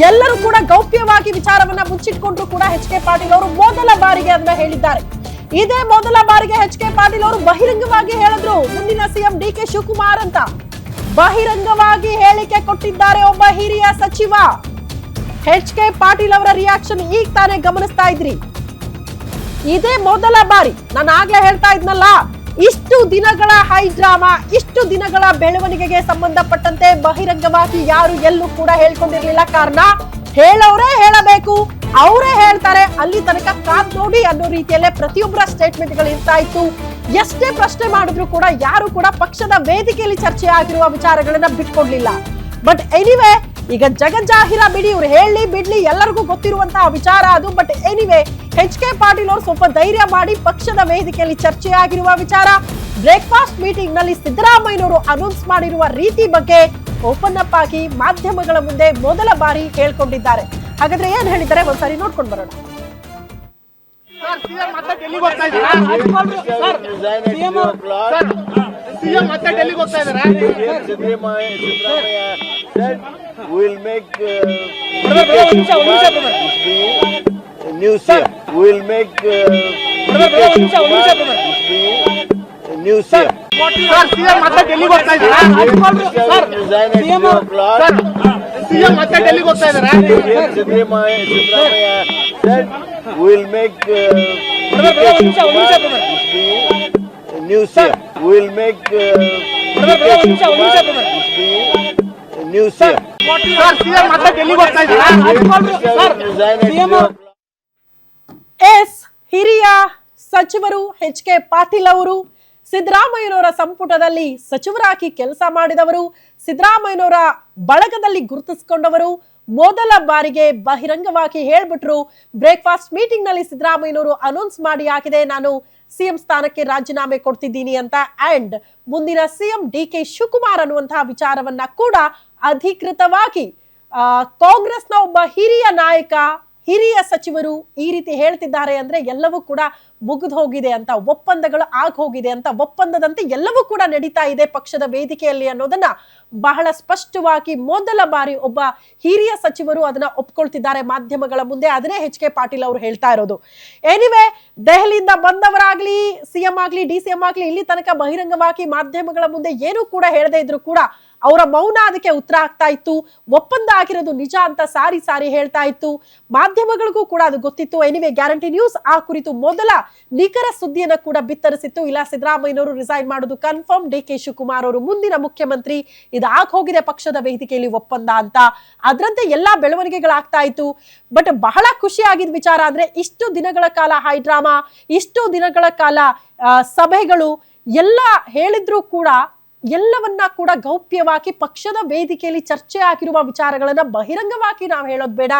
ಎಲ್ಲರೂ ಕೂಡ ಗೌಪ್ಯವಾಗಿ ವಿಚಾರವನ್ನ ಮುಚ್ಚಿಟ್ಕೊಂಡ್ರು ಕೂಡ ಎಚ್ ಕೆ ಪಾಟೀಲ್ ಅವರು ಮೊದಲ ಬಾರಿಗೆ ಅದನ್ನ ಹೇಳಿದ್ದಾರೆ. ಇದೇ ಮೊದಲ ಬಾರಿಗೆ ಎಚ್ ಕೆ ಪಾಟೀಲ್ ಅವರು ಬಹಿರಂಗವಾಗಿ ಹೇಳಿದ್ರು ಮುಂದಿನ ಸಿಎಂ ಡಿ ಕೆ ಶಿವಕುಮಾರ್ ಅಂತ. ಬಹಿರಂಗವಾಗಿ ಹೇಳಿಕೆ ಕೊಟ್ಟಿದ್ದಾರೆ ಒಬ್ಬ ಹಿರಿಯ ಸಚಿವ. ಎಚ್ ಕೆ ಪಾಟೀಲ್ ಅವರ ರಿಯಾಕ್ಷನ್ ಈಗ ತಾನೇ ಗಮನಿಸ್ತಾ ಇದ್ರಿ. ಇದೇ ಮೊದಲ ಬಾರಿ, ನಾನು ಆಗ್ಲೇ ಹೇಳ್ತಾ ಇದ್ನಲ್ಲ, ಇಷ್ಟು ದಿನಗಳ ಹೈ ಡ್ರಾಮಾ, ಇಷ್ಟು ದಿನಗಳ ಬೆಳವಣಿಗೆಗೆ ಸಂಬಂಧಪಟ್ಟಂತೆ ಬಹಿರಂಗವಾಗಿ ಯಾರು ಎಲ್ಲೂ ಕೂಡ ಹೇಳ್ಕೊಂಡಿರ್ಲಿಲ್ಲ. ಕಾರಣ ಹೇಳೋರೇ ಹೇಳಬೇಕು, ಅವರೇ ಹೇಳ್ತಾರೆ, ಅಲ್ಲಿ ತನಕ ಕಾದ್ ನೋಡಿ ಅನ್ನೋ ರೀತಿಯಲ್ಲೇ ಪ್ರತಿಯೊಬ್ಬರ ಸ್ಟೇಟ್ಮೆಂಟ್ ಗಳು ಇರ್ತಾ ಇತ್ತು. ಎಷ್ಟೇ ಪ್ರಶ್ನೆ ಮಾಡಿದ್ರು ಕೂಡ ಯಾರು ಕೂಡ ಪಕ್ಷದ ವೇದಿಕೆಯಲ್ಲಿ ಚರ್ಚೆ ಆಗಿರುವ ವಿಚಾರಗಳನ್ನ ಬಿಟ್ಕೊಡ್ಲಿಲ್ಲ. ಬಟ್ ಎನಿವೆ, ಈಗ ಜಗಜ್ಜಾಹಿರ ಬಿಡಿ, ಇವ್ರು ಹೇಳಿ ಬಿಡ್ಲಿ, ಎಲ್ಲರಿಗೂ ಗೊತ್ತಿರುವಂತಹ ವಿಚಾರ ಅದು. But anyway, H K Patil ಅವರು ಸ್ವಲ್ಪ ಧೈರ್ಯ ಮಾಡಿ ಪಕ್ಷದ ವೇದಿಕೆಯಲ್ಲಿ ಚರ್ಚೆ ಆಗಿರುವ ವಿಚಾರ, ಬ್ರೇಕ್ಫಾಸ್ಟ್ ಮೀಟಿಂಗ್ ನಲ್ಲಿ ಸಿದ್ದರಾಮಯ್ಯನವರು ಅನೌನ್ಸ್ ಮಾಡಿರುವ ರೀತಿ ಬಗ್ಗೆ ಓಪನ್ ಅಪ್ ಆಗಿ ಮಾಧ್ಯಮಗಳ ಮುಂದೆ ಮೊದಲ ಬಾರಿ ಹೇಳ್ಕೊಂಡಿದ್ದಾರೆ. ಹಾಗಾದ್ರೆ ಏನ್ ಹೇಳಿದ್ದಾರೆ ಒಂದ್ಸರಿ ನೋಡ್ಕೊಂಡು ಬರೋಣ. We'll make new CM. We'll make new CM. CM ಮತ್ತೆ ಡೆಲ್ಲಿಗೆ ಹೋಗ್ತಾ ಇದ್ದಾರೆ. CM ಮತ್ತೆ ಡೆಲ್ಲಿಗೆ ಹೋಗ್ತಾ ಇದ್ದಾರೆ. Siddaramaiah said we'll make new CM. We'll make new CM. CM ಮತ್ತೆ ಡೆಲ್ಲಿಗೆ ಹೋಗ್ತಾ ಇದ್ದಾರೆ. ಎಸ್ ಹಿರಿಯ ಸಚಿವರು ಎಚ್ ಕೆ ಪಾಟೀಲ್ ಅವರು ಸಿದ್ದರಾಮಯ್ಯನವರ ಸಂಪುಟದಲ್ಲಿ ಸಚಿವರಾಗಿ ಕೆಲಸ ಮಾಡಿದವರು, ಸಿದ್ದರಾಮಯ್ಯನವರ ಬಳಗದಲ್ಲಿ ಗುರುತಿಸಿಕೊಂಡವರು. ಮೊದಲ ಬಾರಿಗೆ ಬಹಿರಂಗವಾಗಿ ಹೇಳ್ಬಿಟ್ರು, ಬ್ರೇಕ್ಫಾಸ್ಟ್ ಮೀಟಿಂಗ್ ನಲ್ಲಿ ಸಿದ್ದರಾಮಯ್ಯನವರು ಅನೌನ್ಸ್ ಮಾಡಿ ಆಗಿದೆ, ನಾನು ಸಿಎಂ ಸ್ಥಾನಕ್ಕೆ ರಾಜೀನಾಮೆ ಕೊಡ್ತಿದ್ದೀನಿ ಅಂತ. ಅಂಡ್ ಮುಂದಿನ ಸಿಎಂ ಡಿ ಕೆ ಶಿವಕುಮಾರ್ ಅನ್ನುವಂತಹ ವಿಚಾರವನ್ನ ಕೂಡ ಅಧಿಕೃತವಾಗಿ ಕಾಂಗ್ರೆಸ್ನ ಒಬ್ಬ ಹಿರಿಯ ನಾಯಕ, ಹಿರಿಯ ಸಚಿವರು ಈ ರೀತಿ ಹೇಳ್ತಿದ್ದಾರೆ ಅಂದ್ರೆ ಎಲ್ಲವೂ ಕೂಡ ಮುಗಿದು ಹೋಗಿದೆ ಅಂತ, ಒಪ್ಪಂದಗಳು ಆಗ ಹೋಗಿದೆ ಅಂತ, ಒಪ್ಪಂದದಂತೆ ಎಲ್ಲವೂ ಕೂಡ ನಡೀತಾ ಇದೆ ಪಕ್ಷದ ವೇದಿಕೆಯಲ್ಲಿ ಅನ್ನೋದನ್ನ ಬಹಳ ಸ್ಪಷ್ಟವಾಗಿ ಮೊದಲ ಬಾರಿ ಒಬ್ಬ ಹಿರಿಯ ಸಚಿವರು ಅದನ್ನ ಒಪ್ಕೊಳ್ತಿದ್ದಾರೆ ಮಾಧ್ಯಮಗಳ ಮುಂದೆ. ಅದನ್ನೇ ಎಚ್ ಕೆ ಪಾಟೀಲ್ ಅವರು ಹೇಳ್ತಾ ಇರೋದು. ಎನಿವೆ, ದೆಹಲಿಯಿಂದ ಬಂದವರಾಗ್ಲಿ, ಸಿಎಂ ಆಗ್ಲಿ, ಡಿ ಸಿ ಎಂ ಆಗ್ಲಿ, ಇಲ್ಲಿ ತನಕ ಬಹಿರಂಗವಾಗಿ ಮಾಧ್ಯಮಗಳ ಮುಂದೆ ಏನೂ ಕೂಡ ಹೇಳದೇ ಇದ್ರು ಕೂಡ ಅವರ ಮೌನ ಅದಕ್ಕೆ ಉತ್ತರ ಆಗ್ತಾ ಇತ್ತು. ಒಪ್ಪಂದ ಆಗಿರೋದು ನಿಜ ಅಂತ ಸಾರಿ ಸಾರಿ ಹೇಳ್ತಾ ಇತ್ತು. ಮಾಧ್ಯಮಗಳಿಗೂ ಕೂಡ ಅದು ಗೊತ್ತಿತ್ತು. ಎನಿವೆ, ಗ್ಯಾರಂಟಿ ನ್ಯೂಸ್ ಆ ಕುರಿತು ಮೊದಲ ನಿಖರ ಸುದ್ದಿಯನ್ನ ಕೂಡ ಬಿತ್ತರಿಸಿತ್ತು. ಇಲ್ಲ, ಸಿದ್ದರಾಮಯ್ಯನವರು ರಿಸೈನ್ ಮಾಡೋದು ಕನ್ಫರ್ಮ್, ಡಿ ಕೆ ಶಿವಕುಮಾರ್ ಅವರು ಮುಂದಿನ ಮುಖ್ಯಮಂತ್ರಿ, ಇದು ಆಗ ಹೋಗಿದೆ ಪಕ್ಷದ ವೇದಿಕೆಯಲ್ಲಿ ಒಪ್ಪಂದ ಅಂತ. ಅದರಂತೆ ಎಲ್ಲಾ ಬೆಳವಣಿಗೆಗಳಾಗ್ತಾ ಇತ್ತು. ಬಟ್ ಬಹಳ ಖುಷಿ ಆಗಿದ್ದ ವಿಚಾರ ಅಂದ್ರೆ, ಇಷ್ಟು ದಿನಗಳ ಕಾಲ ಹೈ ಡ್ರಾಮಾ, ಇಷ್ಟು ದಿನಗಳ ಕಾಲ ಸಭೆಗಳು ಎಲ್ಲ ಹೇಳಿದ್ರು ಕೂಡ ಎಲ್ಲವನ್ನ ಕೂಡ ಗೌಪ್ಯವಾಗಿ ಪಕ್ಷದ ವೇದಿಕೆಯಲ್ಲಿ ಚರ್ಚೆ ಆಗಿರುವ ವಿಚಾರಗಳನ್ನ ಬಹಿರಂಗವಾಗಿ ನಾವು ಹೇಳೋದು ಬೇಡ,